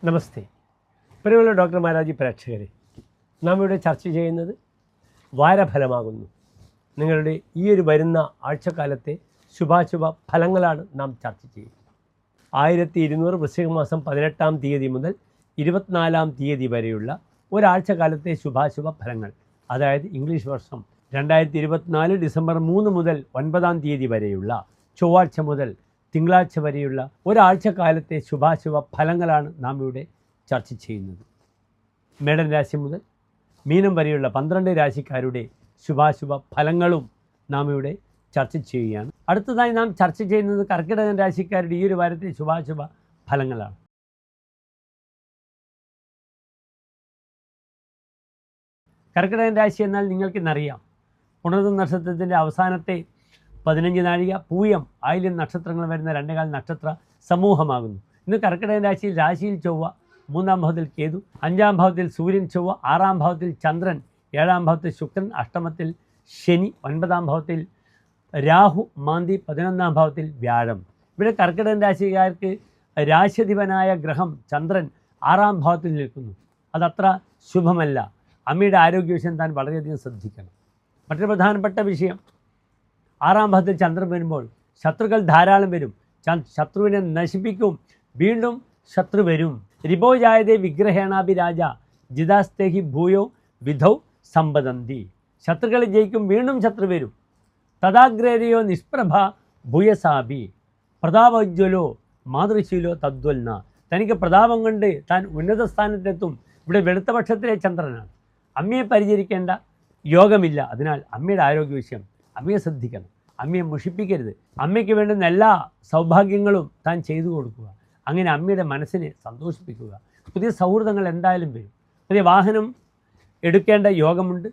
നമസ്തേ. പ്രിയമുള്ള ഡോക്ടർ മാരാജി പ്രേക്ഷകരെ, നാം ഇവിടെ ചർച്ച ചെയ്യുന്നത് വാരഫലമാകുന്നു. നിങ്ങളുടെ ഈ ഒരു വരുന്ന ആഴ്ചക്കാലത്തെ ശുഭാശുഭ ഫലങ്ങളാണ് നാം ചർച്ച ചെയ്യുന്നത്. 1200 വൃശ്ചിക മാസം 18-ാം തീയതി മുതൽ 24-ാം തീയതി വരെയുള്ള ഒരാഴ്ചക്കാലത്തെ ശുഭാശുഭ ഫലങ്ങൾ, അതായത് ഇംഗ്ലീഷ് വർഷം 2024 ഡിസംബർ 3 മുതൽ 9-ാം തീയതി വരെയുള്ള ചൊവ്വാഴ്ച മുതൽ തിങ്കളാഴ്ച വരെയുള്ള ഒരാഴ്ചക്കാലത്തെ ശുഭാശുഭ ഫലങ്ങളാണ് നാം ഇവിടെ ചർച്ച ചെയ്യുന്നത്. മേടൻ രാശി മുതൽ മീനം വരെയുള്ള 12 രാശിക്കാരുടെ ശുഭാശുഭ ഫലങ്ങളും നാം ഇവിടെ ചർച്ച ചെയ്യുകയാണ്. അടുത്തതായി നാം ചർച്ച ചെയ്യുന്നത് കർക്കിടകൻ രാശിക്കാരുടെ ഈ ഒരു വാരത്തെ ശുഭാശുഭ ഫലങ്ങളാണ്. കർക്കിടകൻ രാശി എന്നാൽ നിങ്ങൾക്കിന്നറിയാം, പുണർദം നക്ഷത്രത്തിൻ്റെ അവസാനത്തെ 15 നാഴിക, പൂയം, ആയില്യം നക്ഷത്രങ്ങൾ വരുന്ന 2 നക്ഷത്ര സമൂഹമാകുന്നു. ഇന്ന് കർക്കിടകൻ രാശിയിൽ ചൊവ്വ, 3-ാം ഭാവത്തിൽ കേതു, 5-ാം ഭാവത്തിൽ സൂര്യൻ ചൊവ്വ, 6-ാം ഭാവത്തിൽ ചന്ദ്രൻ, 7-ാം ഭാവത്തിൽ ശുക്രൻ, അഷ്ടമത്തിൽ ശനി, 9-ാം ഭാവത്തിൽ രാഹു, മാന്തി, 11-ാം ഭാവത്തിൽ വ്യാഴം. ഇവിടെ കർക്കിടകൻ രാശിക്കാർക്ക് രാശ്യധിപനായ ഗ്രഹം ചന്ദ്രൻ 6-ാം ഭാവത്തിൽ നിൽക്കുന്നു. അതത്ര ശുഭമല്ല. അമ്മയുടെ ആരോഗ്യവിഷയം താൻ വളരെയധികം ശ്രദ്ധിക്കണം. മറ്റൊരു പ്രധാനപ്പെട്ട വിഷയം, 6-ാം ഭാവത്തിൽ ചന്ദ്രൻ വരുമ്പോൾ ശത്രുക്കൾ ധാരാളം വരും. ശത്രുവിനെ നശിപ്പിക്കും, വീണ്ടും ശത്രു വരും. രിപോജായതേ വിഗ്രഹേണാഭിരാജ ജിതാസ്തേഹി ഭൂയോ വിധൗ സമ്പദന്തി. ശത്രുക്കളെ ജയിക്കും, വീണ്ടും ശത്രു വരും. തഥാഗ്രേരയോ നിഷ്പ്രഭ ഭൂയസാഭി പ്രതാപോജ്വലോ മാതൃശീലോ തദ്വൽന. തനിക്ക് പ്രതാപം കൊണ്ട് താൻ ഉന്നത സ്ഥാനത്തെത്തും. ഇവിടെ വെളുത്ത പക്ഷത്തിലെ ചന്ദ്രനാണ്. അമ്മയെ പരിചരിക്കേണ്ട യോഗമില്ല. അതിനാൽ അമ്മയുടെ ആരോഗ്യ വിഷയം അമ്മയെ ശ്രദ്ധിക്കണം. അമ്മയെ മുഷിപ്പിക്കരുത്. അമ്മയ്ക്ക് വേണ്ടുന്ന എല്ലാ സൗഭാഗ്യങ്ങളും താൻ ചെയ്തു കൊടുക്കുക. അങ്ങനെ അമ്മയുടെ മനസ്സിനെ സന്തോഷിപ്പിക്കുക. പുതിയ സൗഹൃദങ്ങൾ എന്തായാലും വരും. പുതിയ വാഹനം എടുക്കേണ്ട യോഗമുണ്ട്.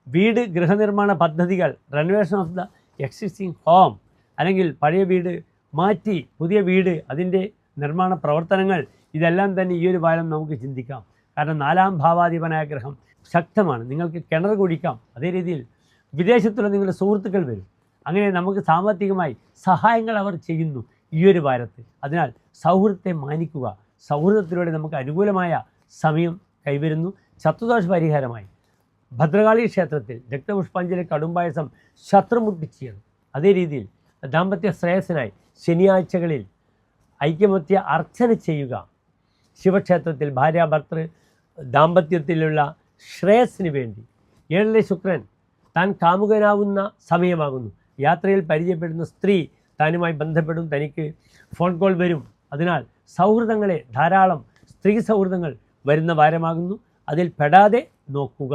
വീട് ഗൃഹനിർമ്മാണ പദ്ധതികൾ, renovation of the existing home, അല്ലെങ്കിൽ പഴയ വീട് മാറ്റി പുതിയ വീട്, അതിൻ്റെ നിർമ്മാണ പ്രവർത്തനങ്ങൾ, ഇതെല്ലാം തന്നെ ഈ ഒരു വാരം നമുക്ക് ചിന്തിക്കാം. കാരണം 4-ാം ഭാവാധിപനായ ഗ്രഹം ശക്തമാണ്. നിങ്ങൾക്ക് കിണർ കുഴിക്കാം. അതേ രീതിയിൽ വിദേശത്തുള്ള നിങ്ങളുടെ സുഹൃത്തുക്കൾ വരും. അങ്ങനെ നമുക്ക് സാമ്പത്തികമായി സഹായങ്ങൾ അവർ ചെയ്യുന്നു ഈ ഒരു വാരത്ത്. അതിനാൽ സൗഹൃദത്തെ മാനിക്കുക. സൗഹൃദത്തിലൂടെ നമുക്ക് അനുകൂലമായ സമയം കൈവരുന്നു. ശത്രുദോഷ പരിഹാരമായി ഭദ്രകാളി ക്ഷേത്രത്തിൽ രക്തപുഷ്പാഞ്ജലി കടുംപായസം ശത്രുമുട്ടിച്ചത്. അതേ രീതിയിൽ ദാമ്പത്യ ശ്രേയസ്സിനായി ശനിയാഴ്ചകളിൽ ഐക്യമത്യ അർച്ചന ചെയ്യുക. ശിവക്ഷേത്രത്തിൽ ഭാര്യാഭർത്തൃ ദാമ്പത്യത്തിലുള്ള ശ്രേയസ്സിന് വേണ്ടി. 7-ലെ ശുക്രൻ താൻ കാമുകനാവുന്ന സമയമാകുന്നു. യാത്രയിൽ പരിചയപ്പെടുന്ന സ്ത്രീ താനുമായി ബന്ധപ്പെടും. തനിക്ക് ഫോൺ കോൾ വരും. അതിനാൽ സൗഹൃദങ്ങളെ ധാരാളം സ്ത്രീ സൗഹൃദങ്ങൾ വരുന്ന വാരമാകുന്നു. അതിൽ പെടാതെ നോക്കുക.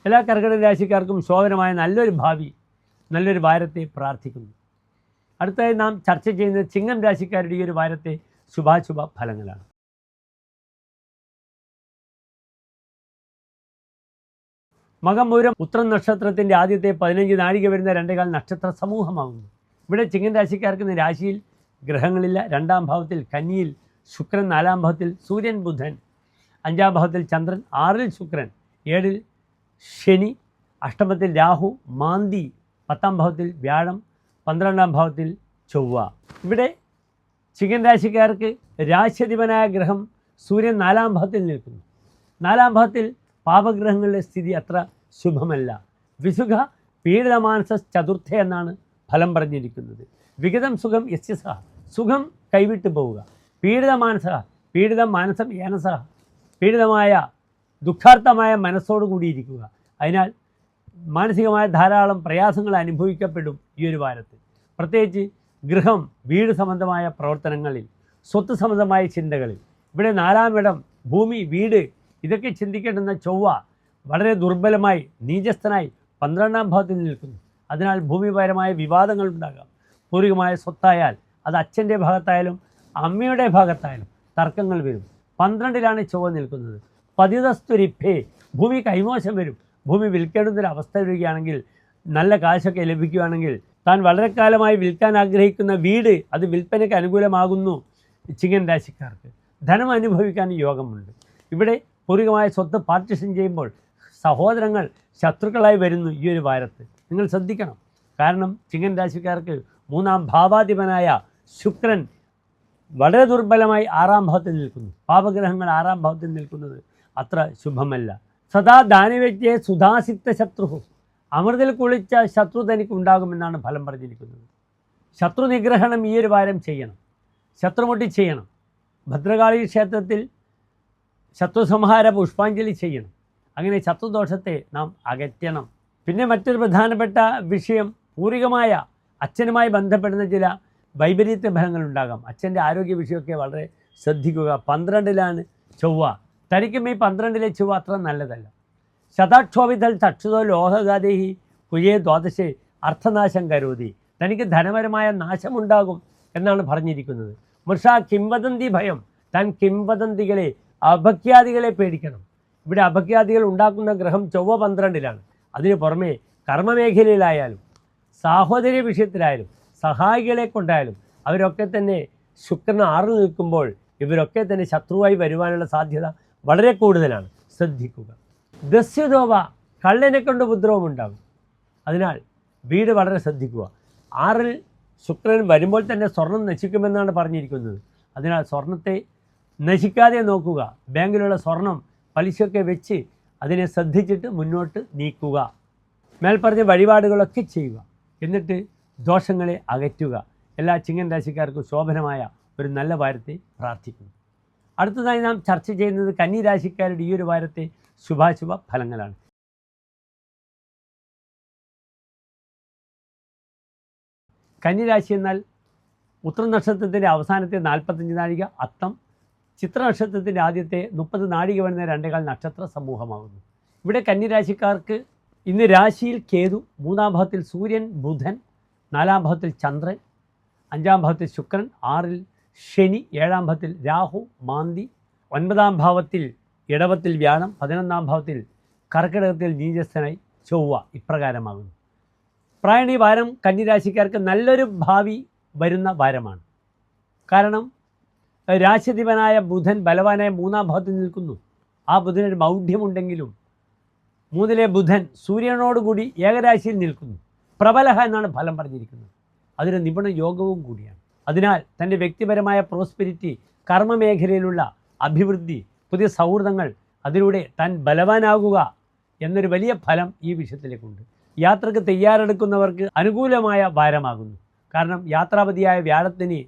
എല്ലാ കർക്കിടക രാശിക്കാർക്കും ശോഭനമായ നല്ലൊരു ഭാവി, നല്ലൊരു വാരത്തെ പ്രാർത്ഥിക്കുന്നു. അടുത്തതായി നാം ചർച്ച ചെയ്യുന്നത് ചിങ്ങം രാശിക്കാരുടെ ഈ ഒരു വാരത്തെ ശുഭാശുഭ ഫലങ്ങളാണ്. മകം, മൂലം, ഉത്രം നക്ഷത്രത്തിൻ്റെ ആദ്യത്തെ 15 നാഴിക വരുന്ന 2 നക്ഷത്ര സമൂഹമാകുന്നു. ഇവിടെ ചിങ്ങൻ രാശിക്കാർക്ക് രാശിയിൽ ഗ്രഹങ്ങളില്ല. 2-ാം ഭാവത്തിൽ കന്നിയിൽ ശുക്രൻ, 4-ാം ഭാവത്തിൽ സൂര്യൻ, ബുധൻ, 5-ാം ഭാവത്തിൽ ചന്ദ്രൻ, 6-ൽ ശുക്രൻ, 7-ൽ ശനി, അഷ്ടമത്തിൽ രാഹു, മാന്തി, 10-ാം ഭാവത്തിൽ വ്യാഴം, 12-ാം ഭാവത്തിൽ ചൊവ്വ. ഇവിടെ ചിങ്ങൻ രാശിക്കാർക്ക് രാശ്യധിപനായ ഗ്രഹം സൂര്യൻ 4-ാം ഭാവത്തിൽ നിൽക്കുന്നു. 4-ാം ഭാവത്തിൽ പാപഗ്രഹങ്ങളുടെ സ്ഥിതി അത്ര ശുഭമല്ല. വിസുഖ പീഡിതമാനസ ചതുർത്ഥ എന്നാണ് ഫലം പറഞ്ഞിരിക്കുന്നത്. വിഗതം സുഖം യസ്യസ, സുഖം കൈവിട്ടു പോവുക. പീഡിതമാനസ, പീഡിതം മാനസം ഏനസ, പീഡിതമായ ദുഃഖാർത്ഥമായ മനസ്സോടു കൂടിയിരിക്കുക. അതിനാൽ മാനസികമായ ധാരാളം പ്രയാസങ്ങൾ അനുഭവിക്കപ്പെടും ഈ ഒരു വാരത്തിൽ. പ്രത്യേകിച്ച് ഗൃഹം, വീട് സംബന്ധമായ പ്രവർത്തനങ്ങളിൽ, സ്വത്ത് സംബന്ധമായ ചിന്തകളിൽ. ഇവിടെ 4-ാം ഇടം, ഭൂമി, വീട്, ഇതൊക്കെ ചിന്തിക്കേണ്ടുന്ന ചൊവ്വ വളരെ ദുർബലമായി നീചസ്ഥനായി 12-ാം ഭാവത്തിൽ നിൽക്കുന്നു. അതിനാൽ ഭൂമിപരമായ വിവാദങ്ങൾ ഉണ്ടാകാം. പൂർവികമായ സ്വത്തായാൽ അത് അച്ഛൻ്റെ ഭാഗത്തായാലും അമ്മയുടെ ഭാഗത്തായാലും തർക്കങ്ങൾ വരും. 12-ലാണ് ചൊവ്വ നിൽക്കുന്നത്. പതിതസ്തുരിപ്പേ, ഭൂമി കൈമോശം വരും. ഭൂമി വിൽക്കേണ്ടുന്നൊരവസ്ഥ വരികയാണെങ്കിൽ, നല്ല കാശൊക്കെ ലഭിക്കുകയാണെങ്കിൽ, താൻ വളരെ കാലമായി വിൽക്കാൻ ആഗ്രഹിക്കുന്ന വീട് അത് വിൽപ്പനയ്ക്ക് അനുകൂലമാകുന്നു. ചിങ്ങൻ രാശിക്കാർക്ക് ധനം അനുഭവിക്കാൻ യോഗമുണ്ട്. ഇവിടെ പൂർവികമായ സ്വത്ത് പാർട്ടിഷൻ ചെയ്യുമ്പോൾ സഹോദരങ്ങൾ ശത്രുക്കളായി വരുന്നു ഈ ഒരു വാരത്ത്. നിങ്ങൾ ശ്രദ്ധിക്കണം. കാരണം ചിങ്ങൻ രാശിക്കാർക്ക് 3-ാം ഭാവാധിപനായ ശുക്രൻ വളരെ ദുർബലമായി 6-ാം ഭാവത്തിൽ നിൽക്കുന്നു. പാപഗ്രഹങ്ങൾ 6-ാം ഭാവത്തിൽ നിൽക്കുന്നത് അത്ര ശുഭമല്ല. സദാ ദാനവ്യക്തിയെ സുധാസിക്ത ശത്രു, അമൃതിൽ കുളിച്ച ശത്രു തനിക്ക് ഉണ്ടാകുമെന്നാണ് ഫലം പറഞ്ഞിരിക്കുന്നത്. ശത്രു നിഗ്രഹണം ഈ ഒരു വാരം ചെയ്യണം, ശത്രുമുട്ടി ചെയ്യണം. ഭദ്രകാളി ക്ഷേത്രത്തിൽ ശത്രുസംഹാര പുഷ്പാഞ്ജലി ചെയ്യണം. അങ്ങനെ ശത്രുദോഷത്തെ നാം അകറ്റണം. പിന്നെ മറ്റൊരു പ്രധാനപ്പെട്ട വിഷയം, പൂർവികമായ അച്ഛനുമായി ബന്ധപ്പെടുന്ന ചില വൈപരീത്യ ഫലങ്ങളുണ്ടാകാം. അച്ഛൻ്റെ ആരോഗ്യ വിഷയമൊക്കെ വളരെ ശ്രദ്ധിക്കുക. 12-ലാണ് ചൊവ്വ. തനിക്ക് മെയ് 12-ലെ ചൊവ്വ അത്ര നല്ലതല്ല. ശതാക്ഷോഭിതൽ തക്ഷുതോ ലോഹഗാദേഹി കുയേ ദ്വാദശേ അർത്ഥനാശം കരോതി. തനിക്ക് ധനപരമായ നാശമുണ്ടാകും എന്നാണ് പറഞ്ഞിരിക്കുന്നത്. മൃഷ കിംവദന്തി ഭയം, താൻ കിംവദന്തികളെ അപഖ്യാദികളെ പേടിക്കണം. ഇവിടെ അപഖ്യാദികൾ ഉണ്ടാക്കുന്ന ഗ്രഹം ചൊവ്വ 12-ലാണ്. അതിന് പുറമെ കർമ്മമേഖലയിലായാലും സാഹോദര്യ വിഷയത്തിലായാലും സഹായികളെ കൊണ്ടായാലും അവരൊക്കെ തന്നെ ശുക്രൻ 6-ൽ നിൽക്കുമ്പോൾ ഇവരൊക്കെ തന്നെ ശത്രുവായി വരുവാനുള്ള സാധ്യത വളരെ കൂടുതലാണ്. ശ്രദ്ധിക്കുക. ദസ്യുതോവ, കള്ളനെ കൊണ്ട് ഉപദ്രവം ഉണ്ടാകും. അതിനാൽ വീട് വളരെ ശ്രദ്ധിക്കുക. 6-ൽ ശുക്രൻ വരുമ്പോൾ തന്നെ സ്വർണം നശിക്കുമെന്നാണ് പറഞ്ഞിരിക്കുന്നത്. അതിനാൽ സ്വർണത്തെ നശിക്കാതെ നോക്കുക. ബാങ്കിലുള്ള സ്വർണം പലിശയൊക്കെ വെച്ച് അതിനെ ശ്രദ്ധിച്ചിട്ട് മുന്നോട്ട് നീക്കുക. മേൽപ്പറഞ്ഞ വഴിപാടുകളൊക്കെ ചെയ്യുക. എന്നിട്ട് ദോഷങ്ങളെ അകറ്റുക. എല്ലാ ചിങ്ങൻ രാശിക്കാർക്കും ശോഭനമായ ഒരു നല്ല വാരത്തെ പ്രാർത്ഥിക്കുന്നു. അടുത്തതായി നാം ചർച്ച ചെയ്യുന്നത് കന്നി രാശിക്കാരുടെ ഈ ഒരു വാരത്തെ ശുഭാശുഭ ഫലങ്ങളാണ്. കന്നിരാശി എന്നാൽ ഉത്തര നക്ഷത്രത്തിൻ്റെ അവസാനത്തെ 45 നാഴിക, അത്തം ചിത്ര നക്ഷത്രത്തിൻ്റെ ആദ്യത്തെ 30 നാഴിക വരുന്ന 2-കാൽ നക്ഷത്ര സമൂഹമാകുന്നു. ഇവിടെ കന്നിരാശിക്കാർക്ക് ഇന്ന് രാശിയിൽ കേതു, 3-ാം ഭാവത്തിൽ സൂര്യൻ, ബുധൻ, 4-ാം ഭാവത്തിൽ ചന്ദ്രൻ, 5-ാം ഭാവത്തിൽ ശുക്രൻ, 6-ൽ ശനി, 7-ാം ഭാവത്തിൽ രാഹു, മാന്തി, 9-ാം ഭാവത്തിൽ ഇടവത്തിൽ വ്യാഴം, 11-ാം ഭാവത്തിൽ കർക്കിടകത്തിൽ നീചസ്ഥനായി ചൊവ്വ. ഇപ്രകാരമാകുന്നു. പ്രായണ ഈ വാരം കന്നിരാശിക്കാർക്ക് നല്ലൊരു ഭാവി വരുന്ന വാരമാണ്. കാരണം രാശിധിപനായ ബുധൻ ബലവാനായ 3-ാം ഭാവത്തിൽ നിൽക്കുന്നു. ആ ബുധനൊരു മൗഢ്യമുണ്ടെങ്കിലും 3-ലെ ബുധൻ സൂര്യനോടുകൂടി ഏകരാശിയിൽ നിൽക്കുന്നു. പ്രബലഹ എന്നാണ് ഫലം പറഞ്ഞിരിക്കുന്നത്. അതൊരു നിപുണ യോഗവും കൂടിയാണ്. അതിനാൽ തൻ്റെ വ്യക്തിപരമായ പ്രോസ്പെരിറ്റി, കർമ്മമേഖലയിലുള്ള അഭിവൃദ്ധി, പുതിയ സൗഹൃദങ്ങൾ, അതിലൂടെ താൻ ബലവാനാകുക എന്നൊരു വലിയ ഫലം ഈ വിഷയത്തിലേക്കുണ്ട്. യാത്രക്ക് തയ്യാറെടുക്കുന്നവർക്ക് അനുകൂലമായ വാരമാകുന്നു. കാരണം യാത്രാപതിയായ വ്യാഴത്തിന്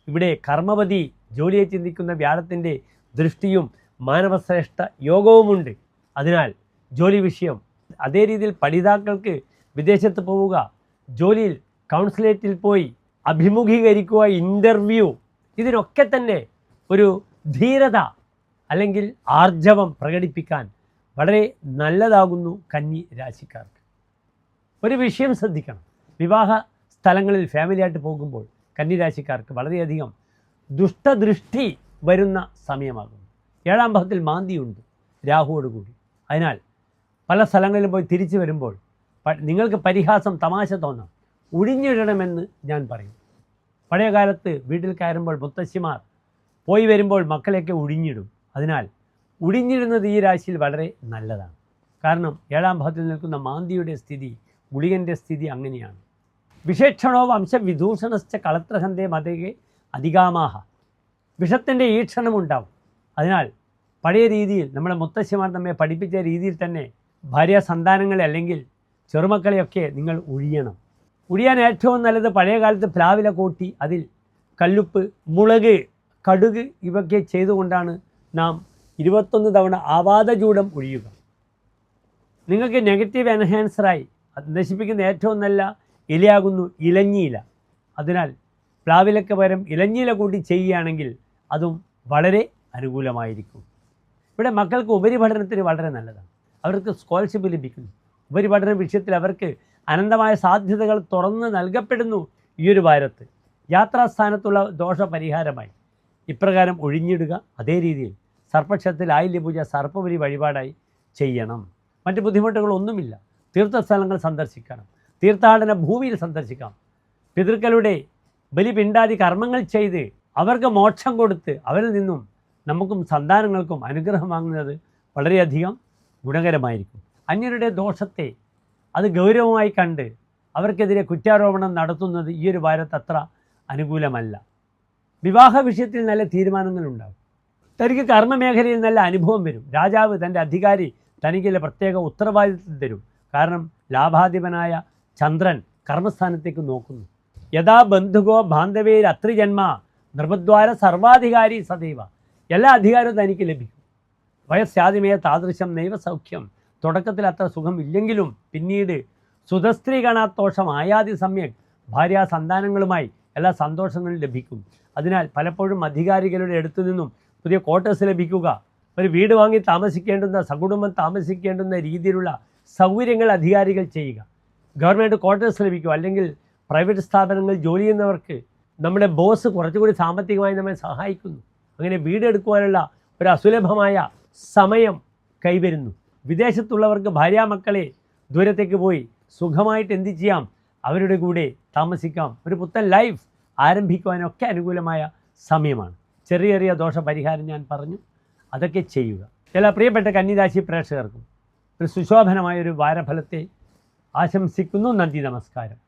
ഇവിടെ കർമ്മപതി, ജോലിയെ ചിന്തിക്കുന്ന വ്യാഴത്തിൻ്റെ ദൃഷ്ടിയും മാനവശ്രേഷ്ഠ യോഗവുമുണ്ട്. അതിനാൽ ജോലി വിഷയം, അതേ രീതിയിൽ പഠിതാക്കൾക്ക് വിദേശത്ത് പോവുക, ജോലിയിൽ കൗൺസിലേറ്റിൽ പോയി അഭിമുഖീകരിക്കുക, ഇൻ്റർവ്യൂ, ഇതിനൊക്കെ തന്നെ ഒരു ധീരത അല്ലെങ്കിൽ ആർജവം പ്രകടിപ്പിക്കാൻ വളരെ നല്ലതാകുന്നു കന്നി രാശിക്കാർക്ക്. ഒരു വിഷയം ശ്രദ്ധിക്കണം. വിവാഹ സ്ഥലങ്ങളിൽ ഫാമിലിയായിട്ട് പോകുമ്പോൾ കന്നിരാശിക്കാർക്ക് വളരെയധികം ദുഷ്ടദൃഷ്ടി വരുന്ന സമയമാകുന്നു. 7-ാം ഭാവത്തിൽ മാന്തിയുണ്ട് രാഹുവോടുകൂടി. അതിനാൽ പല സ്ഥലങ്ങളിലും പോയി തിരിച്ചു വരുമ്പോൾ നിങ്ങൾക്ക് പരിഹാസം, തമാശ തോന്നാം. ഒഴിഞ്ഞിടണമെന്ന് ഞാൻ പറയും. പഴയ കാലത്ത് വീട്ടിൽ കയറുമ്പോൾ മുത്തശ്ശിമാർ പോയി വരുമ്പോൾ മക്കളെയൊക്കെ ഒഴിഞ്ഞിടും. അതിനാൽ ഒഴിഞ്ഞിടുന്നത് ഈ രാശിയിൽ വളരെ നല്ലതാണ്. കാരണം 7-ാം ഭാവത്തിൽ നിൽക്കുന്ന മാന്തിയുടെ സ്ഥിതി, ഗുളികൻ്റെ സ്ഥിതി അങ്ങനെയാണ്. വിഷേക്ഷണോ വംശവിദൂഷണശ്ച കളത്രഹന്തേ മതകെ അധികാമാഹ. വിഷത്തിൻ്റെ ഈക്ഷണമുണ്ടാവും. അതിനാൽ പഴയ രീതിയിൽ നമ്മുടെ മുത്തശ്ശിമാർ നമ്മെ പഠിപ്പിച്ച രീതിയിൽ തന്നെ ഭാര്യ സന്താനങ്ങളെ അല്ലെങ്കിൽ ചെറുമക്കളെയൊക്കെ നിങ്ങൾ ഒഴിയണം. ഒഴിയാൻ ഏറ്റവും നല്ലത് പഴയ കാലത്ത് പ്ലാവില കൂട്ടി അതിൽ കല്ലുപ്പ്, മുളക്, കടുക് ഇവയൊക്കെ ചെയ്തുകൊണ്ടാണ് നാം 21 തവണ ആവാദചൂടം ഒഴിയുക. നിങ്ങൾക്ക് നെഗറ്റീവ് എൻഹാൻസറായി നശിപ്പിക്കുന്ന ഏറ്റവും നല്ല ഇലയാകുന്നു ഇലഞ്ഞിയില. അതിനാൽ പ്ലാവിലയ്ക്ക് പകരം ഇലഞ്ഞിയില കൂട്ടി ചെയ്യുകയാണെങ്കിൽ അതും വളരെ അനുകൂലമായിരിക്കും. ഇവിടെ മക്കൾക്ക് ഉപരിപഠനത്തിന് വളരെ നല്ലതാണ്. അവർക്ക് സ്കോളർഷിപ്പ് ലഭിക്കുന്നു. ഉപരിപഠന വിഷയത്തിൽ അവർക്ക് അനന്തമായ സാധ്യതകൾ തുറന്ന് നൽകപ്പെടുന്നു. ഈ ഒരു വാരത്ത് യാത്രാസ്ഥാനത്തുള്ള ദോഷപരിഹാരമായി ഇപ്രകാരം ഒഴിഞ്ഞിടുക. അതേ രീതിയിൽ സർപ്പക്ഷത്തിൽ ആയില്യപൂജ സർപ്പബലി വഴിപാടായി ചെയ്യണം. മറ്റ് ബുദ്ധിമുട്ടുകളൊന്നുമില്ല. തീർത്ഥസ്ഥലങ്ങൾ സന്ദർശിക്കണം. തീർത്ഥാടന ഭൂമിയിൽ സന്ദർശിക്കാം. പിതൃക്കളുടെ ബലിപിണ്ടാദി കർമ്മങ്ങൾ ചെയ്ത് അവർക്ക് മോക്ഷം കൊടുത്ത് അവരിൽ നിന്നും നമുക്കും സന്താനങ്ങൾക്കും അനുഗ്രഹം വാങ്ങുന്നത് വളരെയധികം ഗുണകരമായിരിക്കും. അന്യരുടെ ദോഷത്തെ അത് ഗൗരവമായി കണ്ട് അവർക്കെതിരെ കുറ്റാരോപണം നടത്തുന്നത് ഈ ഒരു വാരത്ത് അത്ര അനുകൂലമല്ല. വിവാഹ വിഷയത്തിൽ നല്ല തീരുമാനങ്ങളുണ്ടാകും. തനിക്ക് കർമ്മമേഖലയിൽ നല്ല അനുഭവം വരും. രാജാവ് തൻ്റെ അധികാരി തനിക്കുള്ള പ്രത്യേക ഉത്തരവാദിത്വം തരും. കാരണം ലാഭാധിപനായ ചന്ദ്രൻ കർമ്മസ്ഥാനത്തേക്ക് നോക്കുന്നു. യഥാ ബന്ധുകോ ബാന്ധവേർ അത്രിജന്മ നൃപദ്വാര സർവാധികാരി സദൈവ. എല്ലാ അധികാരവും തനിക്ക് ലഭിക്കും. വയസ്സാദ്യമേ താദൃശം നൈവ സൗഖ്യം. തുടക്കത്തിൽ അത്ര സുഖം ഇല്ലെങ്കിലും പിന്നീട് സുതസ്ത്രീ ഗണാത്തോഷം ആയാതി സമ്യക്. ഭാര്യ സന്താനങ്ങളുമായി എല്ലാ സന്തോഷങ്ങളും ലഭിക്കും. അതിനാൽ പലപ്പോഴും അധികാരികളുടെ അടുത്തു നിന്നും പുതിയ ക്വാർട്ടേഴ്സ് ലഭിക്കുക, ഒരു വീട് വാങ്ങി താമസിക്കേണ്ടുന്ന, സകുടുംബം താമസിക്കേണ്ടുന്ന രീതിയിലുള്ള സൗകര്യങ്ങൾ അധികാരികൾ ചെയ്യുക, ഗവൺമെൻറ് ക്വാർട്ടേഴ്സ് ലഭിക്കുക, അല്ലെങ്കിൽ പ്രൈവറ്റ് സ്ഥാപനങ്ങളിൽ ജോലി ചെയ്യുന്നവർക്ക് നമ്മുടെ ബോസ് കുറച്ചുകൂടി സാമ്പത്തികമായി നമ്മെ സഹായിക്കുന്നു. അങ്ങനെ വീടെടുക്കുവാനുള്ള ഒരു അസുലഭമായ സമയം കൈവരുന്നു. വിദേശത്തുള്ളവർക്ക് ഭാര്യാമക്കളെ ദൂരത്തേക്ക് പോയി സുഖമായിട്ട് എന്ത് ചെയ്യാം, അവരുടെ കൂടെ താമസിക്കാം, ഒരു പുത്തൻ ലൈഫ് ആരംഭിക്കുവാനൊക്കെ അനുകൂലമായ സമയമാണ്. ചെറിയ ചെറിയ ദോഷപരിഹാരം ഞാൻ പറഞ്ഞു, അതൊക്കെ ചെയ്യുക. എല്ലാ പ്രിയപ്പെട്ട കന്നിരാശി പ്രേക്ഷകർക്കും ഒരു സുശോഭനമായൊരു വാരഫലത്തെ ആശംസിക്കുന്നു. നന്ദി, നമസ്കാരം.